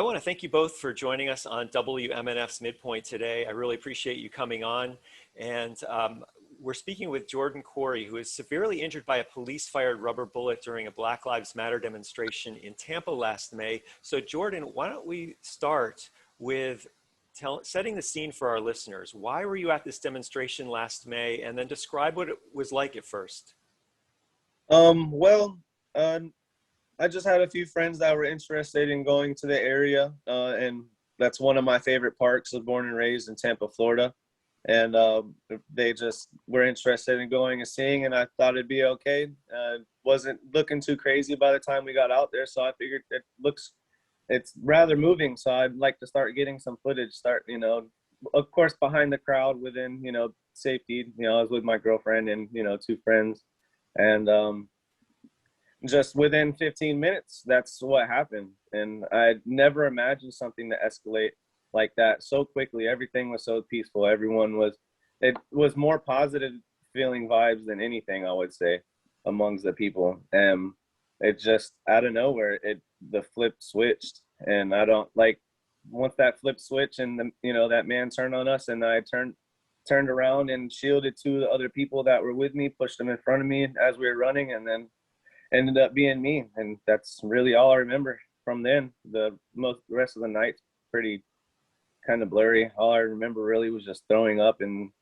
I want to thank you both for joining us on WMNF's Midpoint today. I really appreciate you coming on. And we're speaking with Jordon Coury, who was severely injured by a police-fired rubber bullet during a Black Lives Matter demonstration in Tampa last May. So Jordon, why don't we start with setting the scene for our listeners. Why were you at this demonstration last May? And then describe what it was like at first. Well, I just had a few friends that were interested in going to the area, and that's one of my favorite parks. I was born and raised in Tampa, Florida, and they just were interested in going and seeing, and I thought it'd be okay. Wasn't looking too crazy by the time we got out there, so I figured it's rather moving, so I'd like to start getting some footage, of course, behind the crowd within, safety. I was with my girlfriend and, two friends, and just within 15 minutes, that's what happened. And I never imagined something to escalate like that so quickly. Everything was so peaceful. It was more positive feeling vibes than anything, I would say, amongst the people. And it just, out of nowhere, the flip switched. And once that flip switch and that man turned on us, and I turned around and shielded two of the other people that were with me, pushed them in front of me as we were running, and then ended up being me. And that's really all I remember from then. The rest of the night's pretty kind of blurry. All I remember really was just throwing up and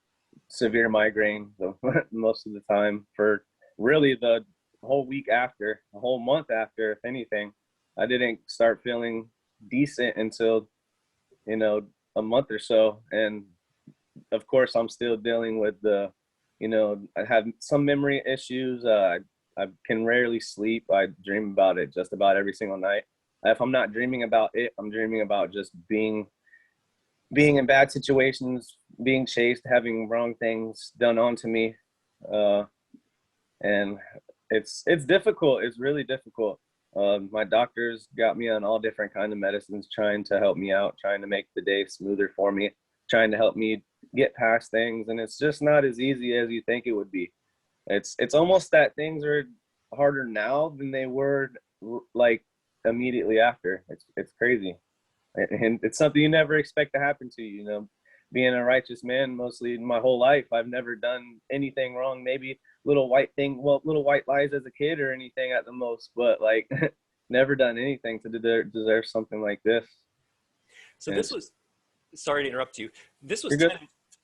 severe migraine most of the time for really the whole week after, a whole month after, if anything. I didn't start feeling decent until, a month or so. And of course, I'm still dealing with I have some memory issues. I can rarely sleep. I dream about it just about every single night. If I'm not dreaming about it, I'm dreaming about just being in bad situations, being chased, having wrong things done onto me. And it's difficult. It's really difficult. My doctors got me on all different kinds of medicines, trying to help me out, trying to make the day smoother for me, trying to help me get past things. And it's just not as easy as you think it would be. It's almost that things are harder now than they were like immediately after. It's crazy. And it's something you never expect to happen to you. Being a righteous man mostly my whole life, I've never done anything wrong. Maybe little white lies as a kid or anything at the most, but never done anything to deserve something like this. So this was, sorry to interrupt you, this was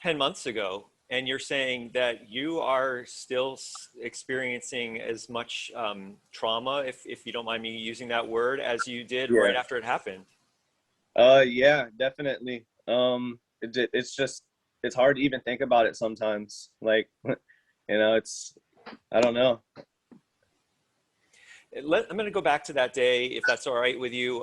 10 months ago, and you're saying that you are still experiencing as much trauma, if you don't mind me using that word, as you did right after it happened. Yeah, definitely. It's hard to even think about it sometimes. I don't know. I'm going to go back to that day, if that's all right with you.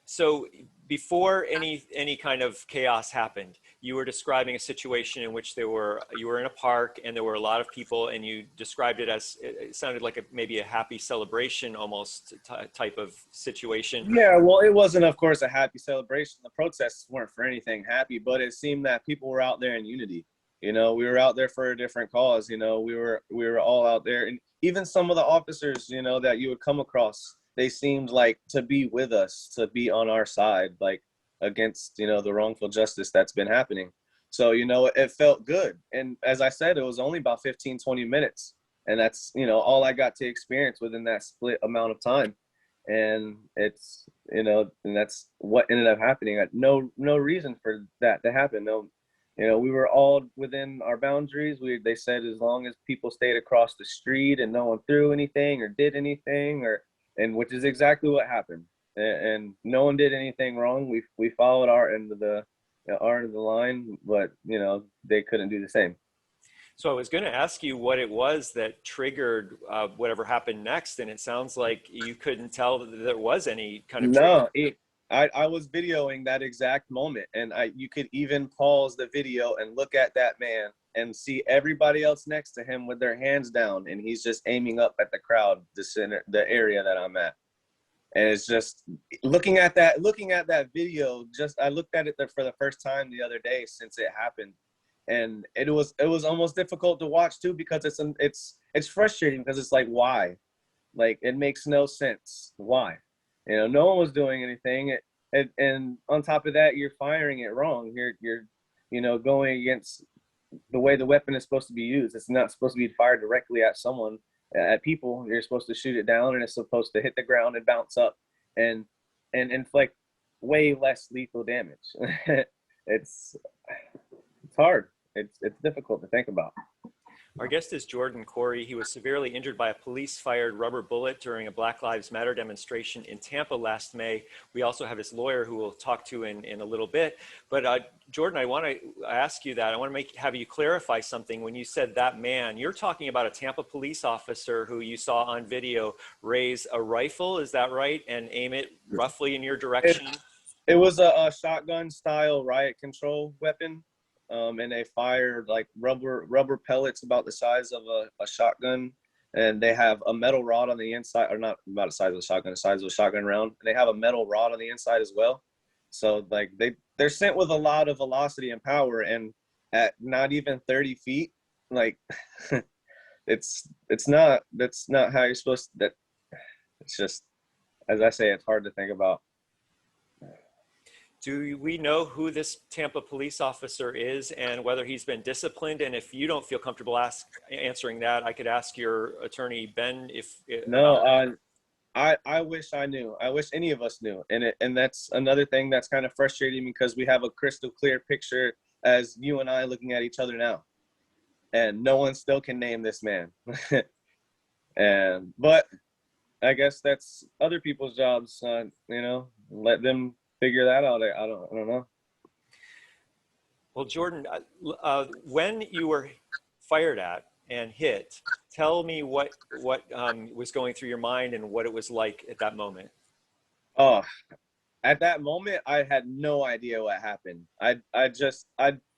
So before any kind of chaos happened, you were describing a situation in which you were in a park and there were a lot of people, and you described it as, it sounded like maybe a happy celebration almost type of situation. Yeah, well, it wasn't, of course, a happy celebration. The protests weren't for anything happy, but it seemed that people were out there in unity. We were out there for a different cause. We were all out there, and even some of the officers, that you would come across, they seemed like to be with us, to be on our side, against, the wrongful justice that's been happening. So, it felt good. And as I said, it was only about 15, 20 minutes. And that's, all I got to experience within that split amount of time. And it's, and that's what ended up happening. No reason for that to happen. We were all within our boundaries. They said as long as people stayed across the street and no one threw anything or did anything, and which is exactly what happened. And no one did anything wrong. We followed our end of the line, but they couldn't do the same. So I was going to ask you what it was that triggered whatever happened next, and it sounds like you couldn't tell that there was any kind of trigger. No, I was videoing that exact moment, and you could even pause the video and look at that man and see everybody else next to him with their hands down, and he's just aiming up at the crowd, the area that I'm at. And it's just looking at that video. I looked at it for the first time the other day since it happened, and it was almost difficult to watch too, because it's frustrating, because it's like, why? It makes no sense. Why? No one was doing anything. and on top of that, you're firing it wrong. You're going against the way the weapon is supposed to be used. It's not supposed to be fired directly at someone, at people. You're supposed to shoot it down, and it's supposed to hit the ground and bounce up and inflict way less lethal damage. it's it's hard. It's difficult to think about. Our guest is Jordon Coury. He was severely injured by a police-fired rubber bullet during a Black Lives Matter demonstration in Tampa last May. We also have his lawyer, who we'll talk to in a little bit. But Jordon, I want to ask you that. I want to have you clarify something. When you said that man, you're talking about a Tampa police officer who you saw on video raise a rifle, is that right? And aim it roughly in your direction? It was a shotgun-style riot control weapon. And they fired like rubber pellets about the size of a shotgun, and they have a metal rod on the inside, or not about the size of a shotgun, the size of a shotgun round. And they have a metal rod on the inside as well. So like they're sent with a lot of velocity and power, and at not even 30 feet, like that's not how you're supposed to. It's just, as I say, it's hard to think about. Do we know who this Tampa police officer is and whether he's been disciplined? And if you don't feel comfortable answering that, I could ask your attorney, Ben, No, I wish I knew. I wish any of us knew. And that's another thing that's kind of frustrating, because we have a crystal clear picture as you and I looking at each other now. And no one still can name this man. But I guess that's other people's jobs, let them figure that out. I don't know. Well, Jordon, when you were fired at and hit, tell me what was going through your mind and what it was like at that moment. Oh, at that moment, I had no idea what happened. I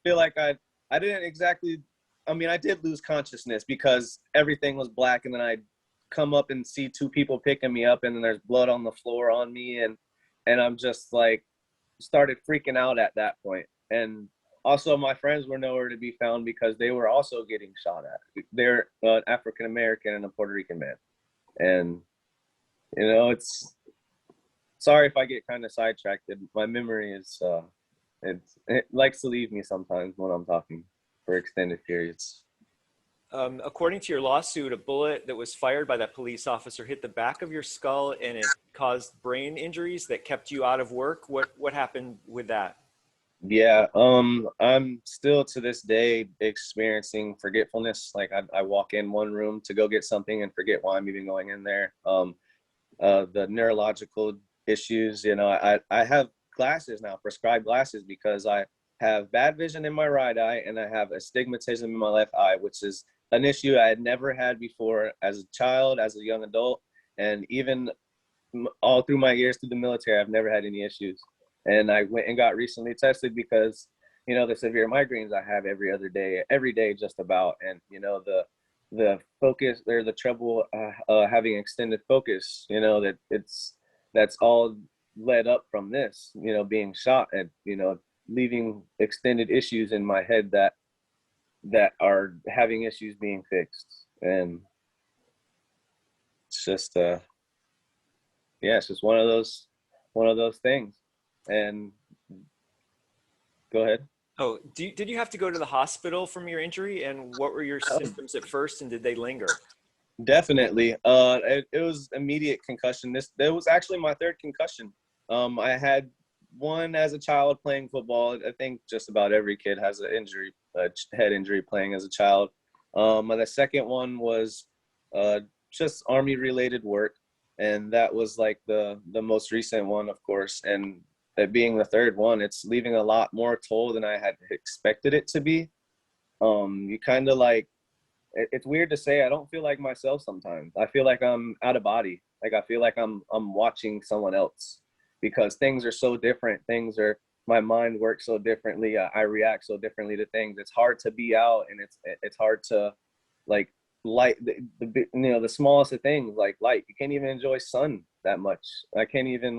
feel like I didn't exactly. I mean, I did lose consciousness because everything was black, and then I'd come up and see two people picking me up, and then there's blood on the floor on me, and I'm just like started freaking out at that point. And also my friends were nowhere to be found because they were also getting shot at. They're an African American and a Puerto Rican man. And it's sorry if I get kind of sidetracked. My memory is it likes to leave me sometimes when I'm talking for extended periods. According to your lawsuit, a bullet that was fired by that police officer hit the back of your skull and it caused brain injuries that kept you out of work. What happened with that? Yeah, I'm still to this day experiencing forgetfulness. Like I walk in one room to go get something and forget why I'm even going in there. The neurological issues, I have glasses now, prescribed glasses, because I have bad vision in my right eye and I have astigmatism in my left eye, which is an issue I had never had before as a child, as a young adult, and even all through my years through the military, I've never had any issues. And I went and got recently tested because, the severe migraines I have every day just about, and the focus, or the trouble having extended focus, that's all led up from this, being shot, and leaving extended issues in my head that are having issues being fixed. And it's just it's just one of those things. And go ahead. Oh, did you have to go to the hospital from your injury, and what were your symptoms at first, and did they linger? Definitely. It was immediate concussion. That was actually my third concussion. I had one as a child playing football. I think just about every kid has a head injury playing as a child. The second one was just Army related work, and that was like the most recent one, of course. And that being the third one, it's leaving a lot more toll than I had expected it to be. You kind of like, it's weird to say, I don't feel like myself sometimes. I feel like I'm out of body. Like I feel like I'm watching someone else, because things are so different. My mind works so differently. I react so differently to things. It's hard to be out, and it's hard to like light the smallest of things, like light. You can't even enjoy sun that much. I can't even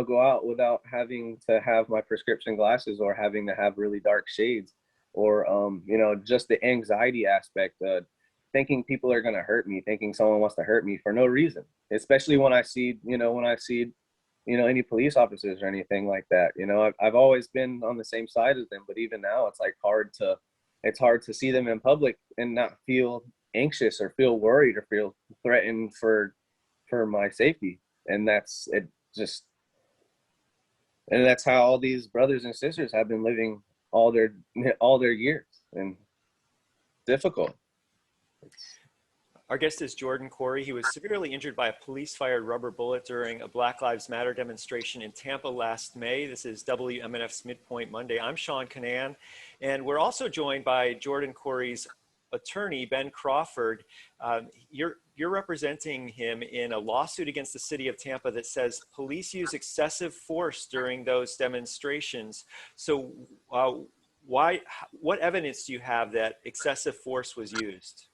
go out without having to have my prescription glasses, or having to have really dark shades, or just the anxiety aspect, thinking people are going to hurt me, thinking someone wants to hurt me for no reason, especially when I see any police officers or anything like that. I've always been on the same side as them, but even now it's like it's hard to see them in public and not feel anxious or feel worried or feel threatened for my safety. And that's it. Just and that's how all these brothers and sisters have been living all their years, and difficult. Our guest is Jordon Coury. He was severely injured by a police-fired rubber bullet during a Black Lives Matter demonstration in Tampa last May. This is WMNF's Midpoint Monday. I'm Seán Kinane, and we're also joined by Jordon Coury's attorney, Ben Crawford. You're representing him in a lawsuit against the city of Tampa that says police use excessive force during those demonstrations. So what evidence do you have that excessive force was used?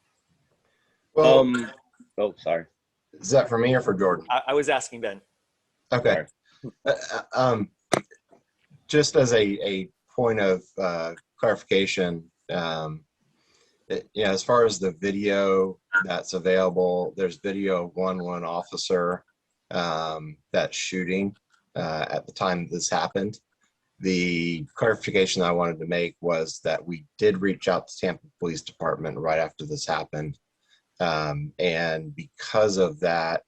Well, Oh, sorry. is that for me or for Jordon? I was asking Ben. Okay. Just as a point of clarification, as far as the video that's available, there's video of one officer that's shooting at the time this happened. The clarification I wanted to make was that we did reach out to Tampa Police Department right after this happened. And because of that,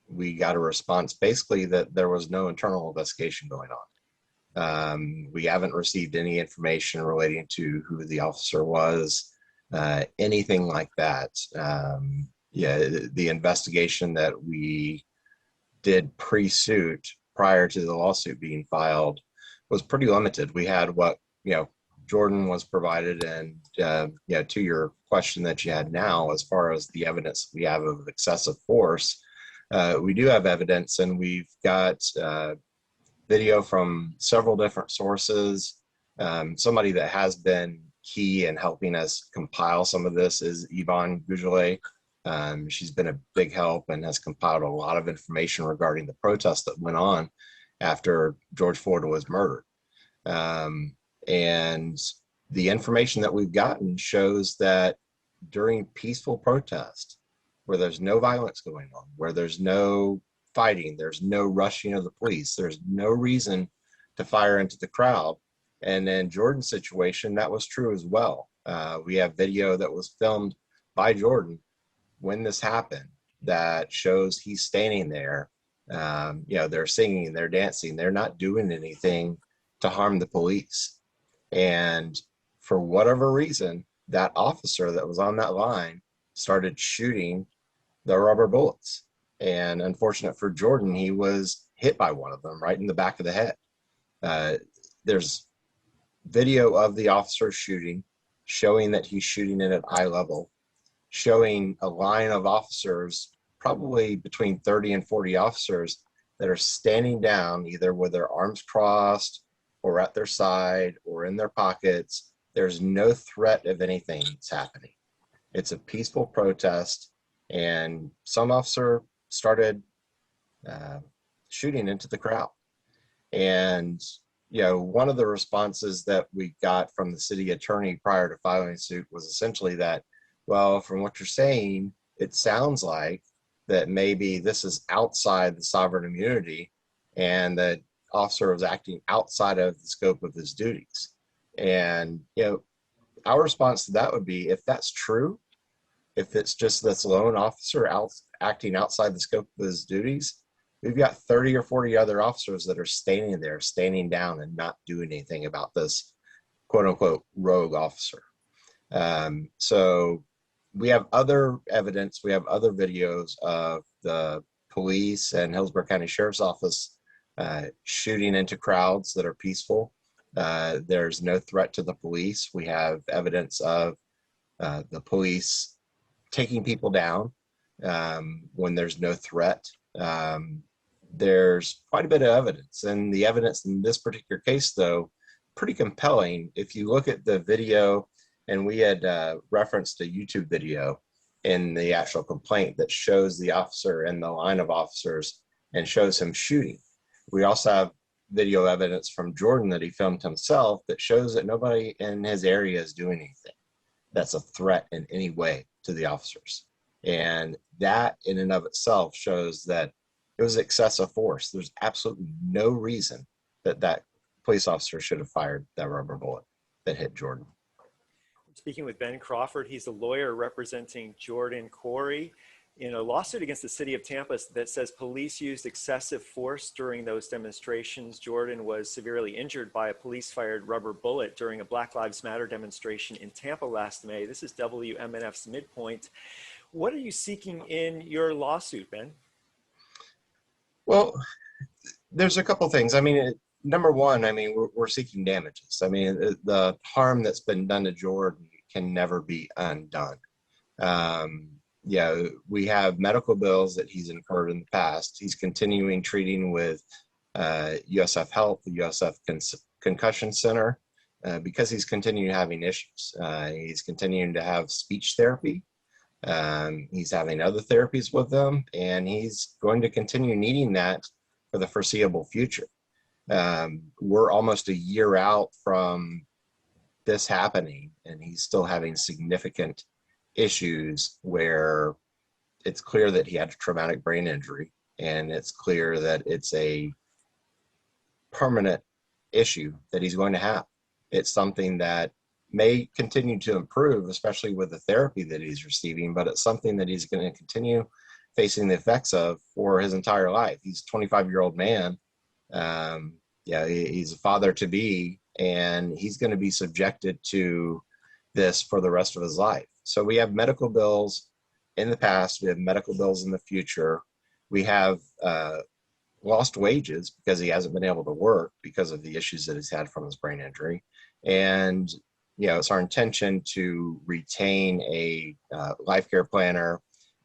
we got a response basically that there was no internal investigation going on. We haven't received any information relating to who the officer was, anything like that. The investigation that we did pre-suit prior to the lawsuit being filed was pretty limited. We had what, Jordon was provided, and to your question that you had now, as far as the evidence we have of excessive force, we do have evidence, and we've got video from several different sources. Somebody that has been key in helping us compile some of this is Yvonne Gougelet. She's been a big help and has compiled a lot of information regarding the protests that went on after George Floyd was murdered. And the information that we've gotten shows that during peaceful protest, where there's no violence going on, where there's no fighting, there's no rushing of the police, there's no reason to fire into the crowd. And in Jordon's situation, that was true as well. We have video that was filmed by Jordon when this happened that shows he's standing there. They're singing, they're dancing, they're not doing anything to harm the police. And for whatever reason, that officer that was on that line started shooting the rubber bullets. And unfortunate for Jordon, he was hit by one of them right in the back of the head. There's video of the officer shooting, showing that he's shooting in at eye level, showing a line of officers, probably between 30 and 40 officers, that are standing down either with their arms crossed or at their side or in their pockets. There's no threat of anything that's happening. It's a peaceful protest, and some officer started shooting into the crowd. And one of the responses that we got from the city attorney prior to filing suit was essentially that, well, from what you're saying, it sounds like that maybe this is outside the sovereign immunity and that officer was acting outside of the scope of his duties. And, our response to that would be, if that's true, if it's just this lone officer acting outside the scope of his duties, we've got 30 or 40 other officers that are standing there, standing down and not doing anything about this quote unquote rogue officer. So we have other evidence, we have other videos of the police and Hillsborough County Sheriff's Office shooting into crowds that are peaceful. There's no threat to the police. We have evidence of the police taking people down when there's no threat. There's quite a bit of evidence, and the evidence in this particular case, though, pretty compelling. If you look at the video, and we had referenced a YouTube video in the actual complaint that shows the officer and the line of officers and shows him shooting. We also have video evidence from Jordon that he filmed himself that shows that nobody in his area is doing anything that's a threat in any way to the officers. And that in and of itself shows that It was excessive force. There's absolutely no reason that that police officer should have fired that rubber bullet that hit Jordon. Speaking with Ben Crawford, he's a lawyer representing Jordon Coury in a lawsuit against the city of Tampa that says police used excessive force during those demonstrations. Jordon was severely injured by a police-fired rubber bullet during a Black Lives Matter demonstration in Tampa last May. This is WMNF's Midpoint. What are you seeking in your lawsuit, Ben? Well, there's a couple things. I mean, number one, I mean, we're seeking damages. I mean, the harm that's been done to Jordon can never be undone. Yeah, we have medical bills that he's incurred in the past. He's continuing treating with USF Health, the USF Concussion Center, because he's continuing having issues. He's continuing to have speech therapy. He's having other therapies with them, and he's going to continue needing that for the foreseeable future. We're almost a year out from this happening, and he's still having significant issues where it's clear that he had a traumatic brain injury, and it's clear that it's a permanent issue that he's going to have. It's something that may continue to improve, especially with the therapy that he's receiving, but it's something that he's going to continue facing the effects of for his entire life. He's a 25-year-old man. Yeah, he's a father to be, and he's going to be subjected to this for the rest of his life. So we have medical bills in the past, we have medical bills in the future. We have lost wages because he hasn't been able to work because of the issues that he's had from his brain injury. And, you know, it's our intention to retain a life care planner,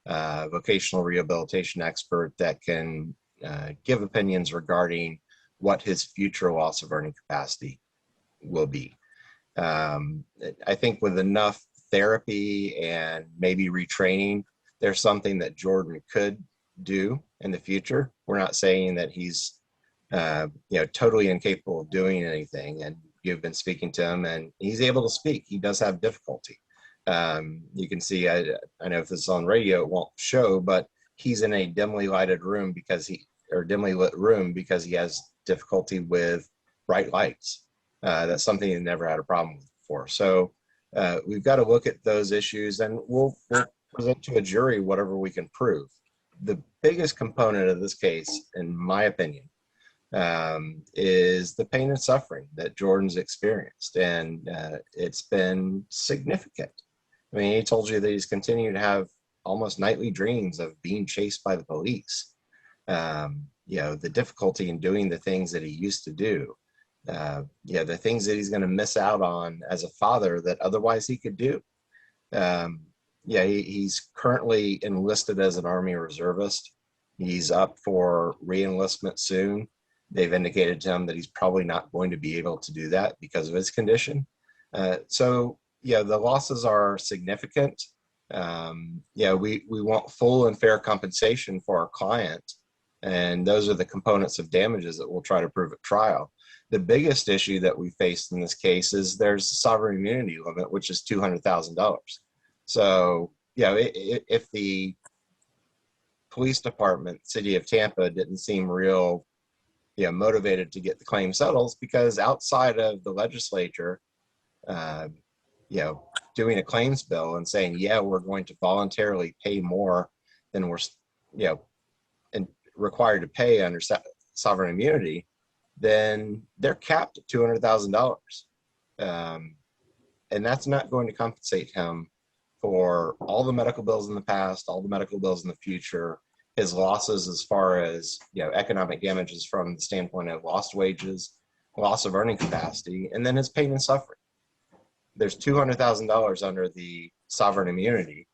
vocational rehabilitation expert that can give opinions regarding what his future loss of earning capacity will be. I think with enough therapy and maybe retraining, there's something that Jordon could do in the future. We're not saying that he's totally incapable of doing anything, and you've been speaking to him and he's able to speak. He does have difficulty. You can see, I know if this is on radio it won't show, but he's in a dimly lit room because he has difficulty with bright lights. That's something he never had a problem with before. So we've got to look at those issues, and we'll present to a jury whatever we can prove. The biggest component of this case, in my opinion, is the pain and suffering that Jordon's experienced, and it's been significant. I mean, he told you that he's continuing to have almost nightly dreams of being chased by the police. The difficulty in doing the things that he used to do. The things that he's going to miss out on as a father that otherwise he could do. He's currently enlisted as an Army reservist. He's up for re-enlistment soon. They've indicated to him that he's probably not going to be able to do that because of his condition. The losses are significant. We want full and fair compensation for our client, and those are the components of damages that we'll try to prove at trial. The biggest issue that we faced in this case is there's a sovereign immunity limit, which is $200,000. So, if the police department, city of Tampa, didn't seem real, motivated to get the claim settled, because outside of the legislature, doing a claims bill and saying, we're going to voluntarily pay more than we're, required to pay under sovereign immunity, then they're capped at $200,000. And that's not going to compensate him for all the medical bills in the past, all the medical bills in the future, his losses as far as, economic damages from the standpoint of lost wages, loss of earning capacity, and then his pain and suffering. There's $200,000 under the sovereign immunity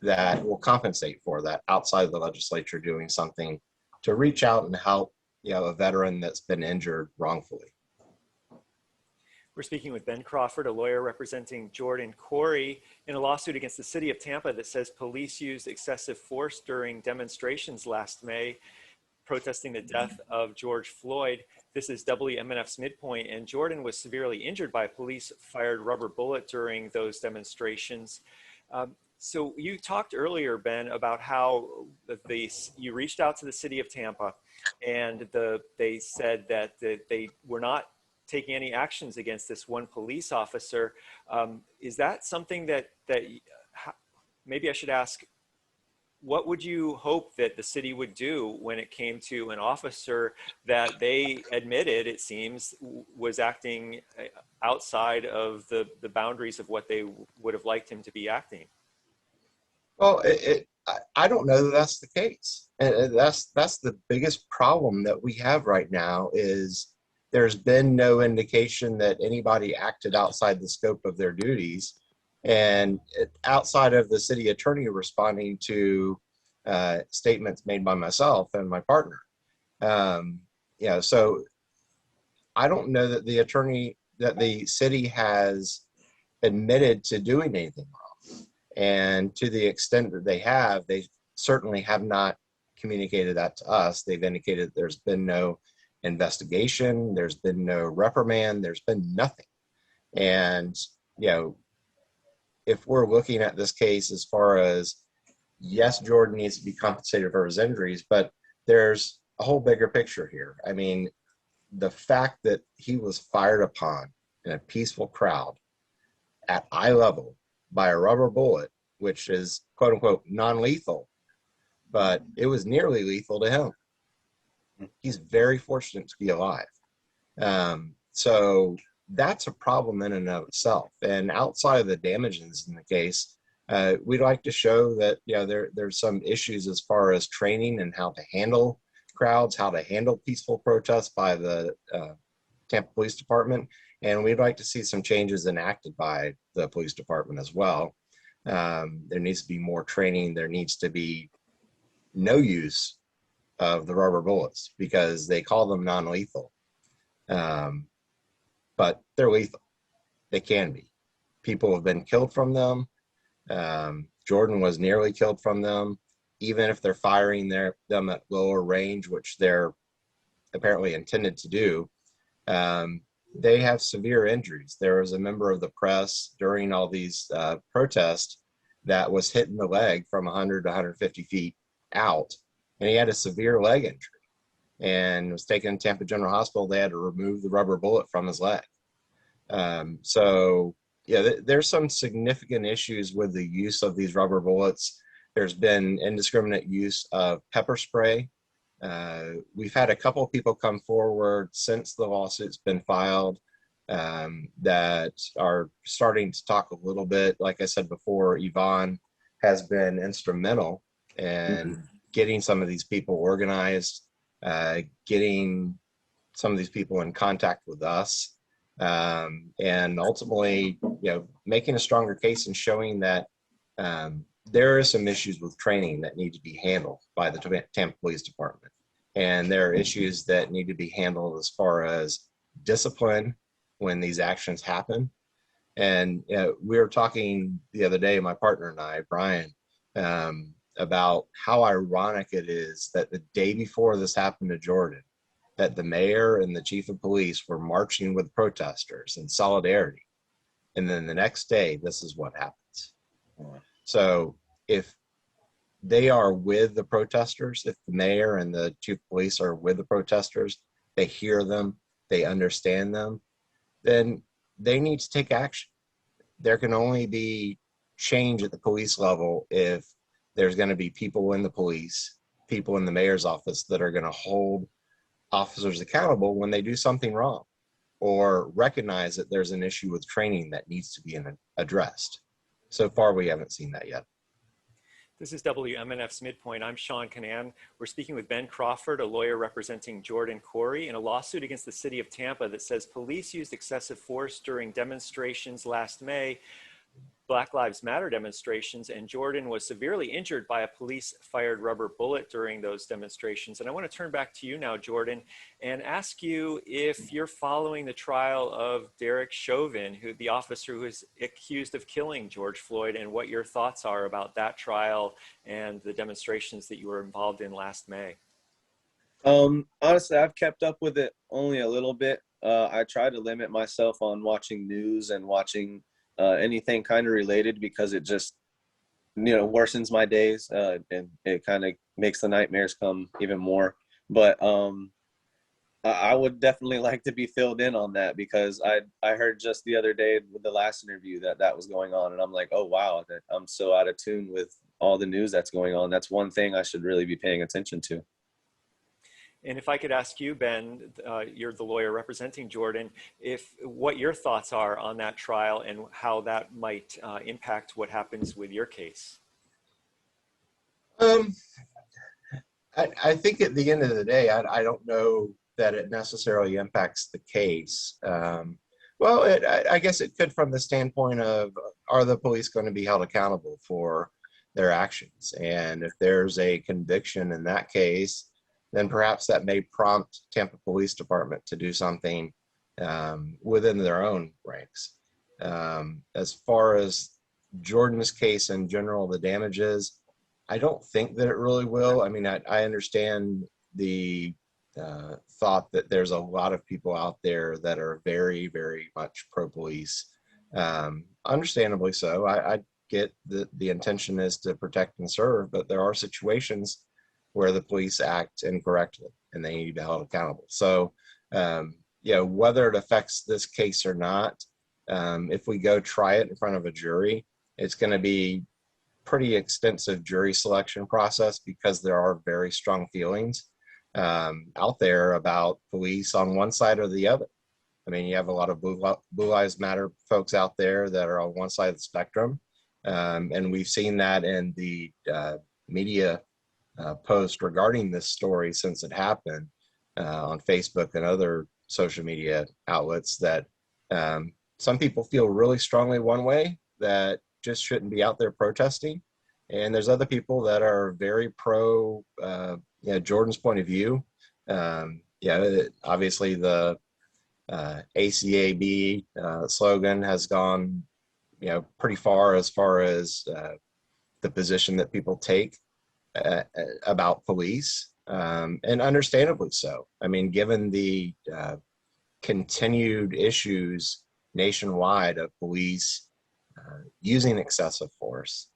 that will compensate for that outside of the legislature doing something to reach out and help, a veteran that's been injured wrongfully. We're speaking with Ben Crawford, a lawyer representing Jordon Coury in a lawsuit against the city of Tampa that says police used excessive force during demonstrations last May, protesting the death of George Floyd. This is WMNF's Midpoint, and Jordon was severely injured by a police-fired rubber bullet during those demonstrations. So you talked earlier, Ben, about how you reached out to the city of Tampa, and they said that they were not taking any actions against this one police officer. Is that something maybe I should ask? What would you hope that the city would do when it came to an officer that they admitted, it seems, was acting outside of the boundaries of what they would have liked him to be acting? Well, I don't know that that's the case. And that's the biggest problem that we have right now is there's been no indication that anybody acted outside the scope of their duties. And outside of the city attorney responding to statements made by myself and my partner. So I don't know that the city has admitted to doing anything wrong. And to the extent that they certainly have not communicated that to us. They've indicated there's been no investigation, there's been no reprimand, there's been nothing. And, if we're looking at this case as far as, yes, Jordon needs to be compensated for his injuries, but there's a whole bigger picture here. I mean, the fact that he was fired upon in a peaceful crowd at eye level by a rubber bullet, which is quote unquote non-lethal, but it was nearly lethal to him. He's very fortunate to be alive. So that's a problem in and of itself. And outside of the damages in the case, we'd like to show that there's some issues as far as training and how to handle crowds, how to handle peaceful protests by the Tampa Police Department. And we'd like to see some changes enacted by the police department as well. There needs to be more training. There needs to be no use of the rubber bullets because they call them non-lethal. But they're lethal. They can be. People have been killed from them. Jordon was nearly killed from them. Even if they're firing them at lower range, which they're apparently intended to do, they have severe injuries. There was a member of the press during all these protests that was hit in the leg from 100 to 150 feet out, and he had a severe leg injury and was taken to Tampa General Hospital. They had to remove the rubber bullet from his leg. There's some significant issues with the use of these rubber bullets. There's been indiscriminate use of pepper spray. We've had a couple of people come forward since the lawsuit's been filed that are starting to talk a little bit. Like I said before, Yvonne has been instrumental in getting some of these people organized, getting some of these people in contact with us, and ultimately, making a stronger case and showing that there are some issues with training that need to be handled by the Tampa Police Department. And there are issues that need to be handled as far as discipline when these actions happen. And we were talking the other day, my partner and I, Brian, about how ironic it is that the day before this happened to Jordon, that the mayor and the chief of police were marching with protesters in solidarity. And then the next day, this is what happens. So if they are with the protesters, if the mayor and the chief of police are with the protesters, they hear them, they understand them, then they need to take action. There can only be change at the police level if there's going to be people in the police, people in the mayor's office that are going to hold officers accountable when they do something wrong or recognize that there's an issue with training that needs to be addressed. So far, we haven't seen that yet. This is WMNF's Midpoint. I'm Seán Kinane. We're speaking with Ben Crawford, a lawyer representing Jordon Coury, in a lawsuit against the city of Tampa that says police used excessive force during demonstrations last May, Black Lives Matter demonstrations, and Jordon was severely injured by a police-fired rubber bullet during those demonstrations. And I want to turn back to you now, Jordon, and ask you if you're following the trial of Derek Chauvin, the officer who is accused of killing George Floyd, and what your thoughts are about that trial and the demonstrations that you were involved in last May. Honestly, I've kept up with it only a little bit. I try to limit myself on watching news and watching anything kind of related because worsens my days, and it kind of makes the nightmares come even more. But I would definitely like to be filled in on that, because I heard just the other day with the last interview that was going on, and I'm like, oh wow, that I'm so out of tune with all the news that's going on. That's one thing I should really be paying attention to. And if I could ask you, Ben, you're the lawyer representing Jordon, what your thoughts are on that trial and how that might impact what happens with your case. Um, I think at the end of the day, I don't know that it necessarily impacts the case. Well, I guess it could from the standpoint of, are the police going to be held accountable for their actions? And if there's a conviction in that case, then perhaps that may prompt Tampa Police Department to do something within their own ranks. As far as Jordon's case in general, the damages, I don't think that it really will. I mean, I understand the thought that there's a lot of people out there that are very, very much pro-police. Understandably so. I get that the intention is to protect and serve, but there are situations where the police act incorrectly and they need to be held accountable. So, whether it affects this case or not, if we go try it in front of a jury, it's going to be pretty extensive jury selection process, because there are very strong feelings out there about police on one side or the other. I mean, you have a lot of Blue Lives Matter folks out there that are on one side of the spectrum. And we've seen that in the media post regarding this story since it happened on Facebook and other social media outlets, that some people feel really strongly one way, that just shouldn't be out there protesting. And there's other people that are very pro Jordon's point of view. Obviously the ACAB slogan has gone pretty far as the position that people take about police, and understandably so. I mean, given the continued issues nationwide of police using excessive force,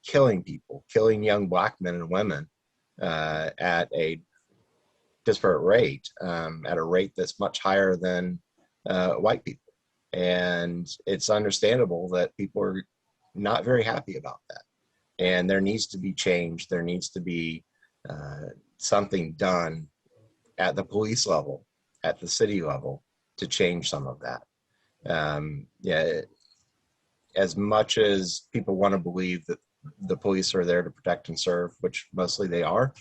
killing people, killing young Black men and women at a disparate rate, at a rate that's much higher than white people. And it's understandable that people are not very happy about that. And there needs to be change. There needs to be something done at the police level, at the city level, to change some of that. As much as people want to believe that the police are there to protect and serve, which mostly they are,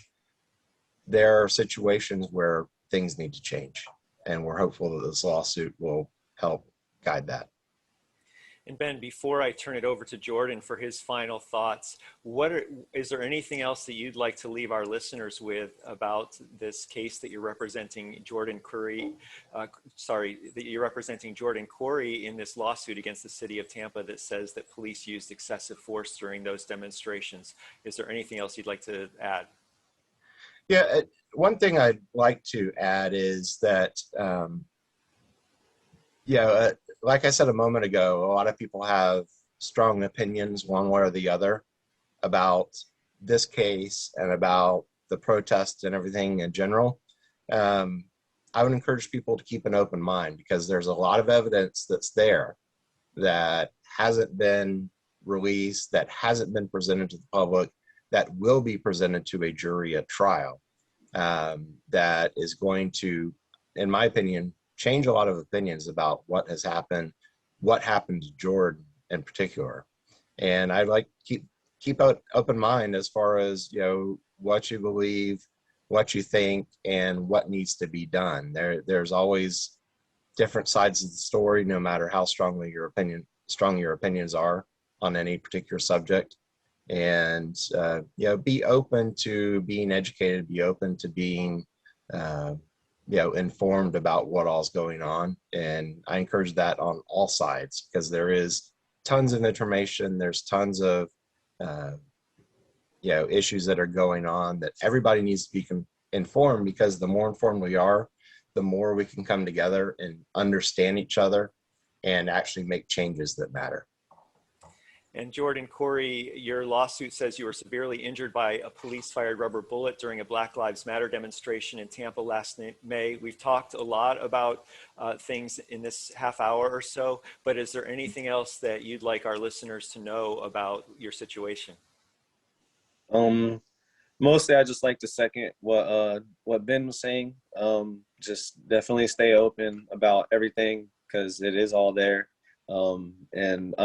there are situations where things need to change. And we're hopeful that this lawsuit will help guide that. And Ben, before I turn it over to Jordon for his final thoughts, is there anything else that you'd like to leave our listeners with about this case that you're representing Jordon Coury, in this lawsuit against the city of Tampa that says that police used excessive force during those demonstrations? Is there anything else you'd like to add? Yeah, one thing I'd like to add is that, like I said a moment ago, a lot of people have strong opinions one way or the other about this case and about the protests and everything in general. I would encourage people to keep an open mind, because there's a lot of evidence that's there that hasn't been released, that hasn't been presented to the public, that will be presented to a jury at trial, that is going to, in my opinion, change a lot of opinions about what has happened, what happened to Jordon in particular. And I'd like to keep an open mind as far as, what you believe, what you think, and what needs to be done. There's always different sides of the story, no matter how strong your opinions are on any particular subject. And be open to being educated, be open to being informed about what all's going on. And I encourage that on all sides, because there is tons of information, there's tons of issues that are going on that everybody needs to be informed, because the more informed we are, the more we can come together and understand each other and actually make changes that matter. And Jordon Coury, your lawsuit says you were severely injured by a police-fired rubber bullet during a Black Lives Matter demonstration in Tampa last May. We've talked a lot about things in this half hour or so, but is there anything else that you'd like our listeners to know about your situation? Mostly, I just like to second what Ben was saying. Just definitely stay open about everything because it is all there. And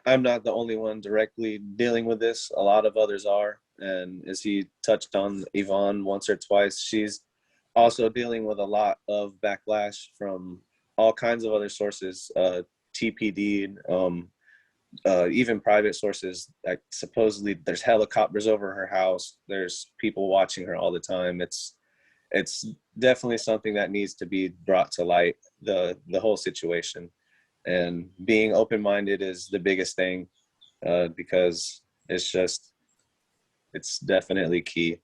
I'm not the only one directly dealing with this. A lot of others are. And as he touched on Yvonne once or twice, she's also dealing with a lot of backlash from all kinds of other sources, TPD, even private sources. Like supposedly there's helicopters over her house. There's people watching her all the time. It's definitely something that needs to be brought to light, the whole situation. And being open-minded is the biggest thing, because it's definitely key.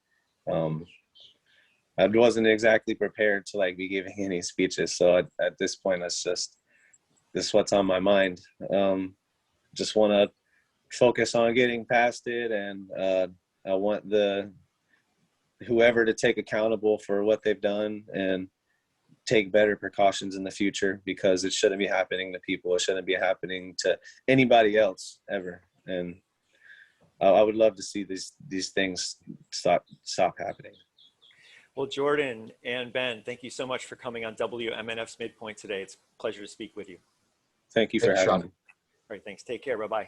I wasn't exactly prepared to like be giving any speeches, so at this point, this is what's on my mind. Just want to focus on getting past it, and I want whoever to take accountable for what they've done and take better precautions in the future, because it shouldn't be happening to people. It shouldn't be happening to anybody else ever. And I would love to see these things stop happening. Well, Jordon and Ben, thank you so much for coming on WMNF's Midpoint today. It's a pleasure to speak with you. Thank you for Thanks, having Seán. me. All right, thanks. Take care. Bye-bye.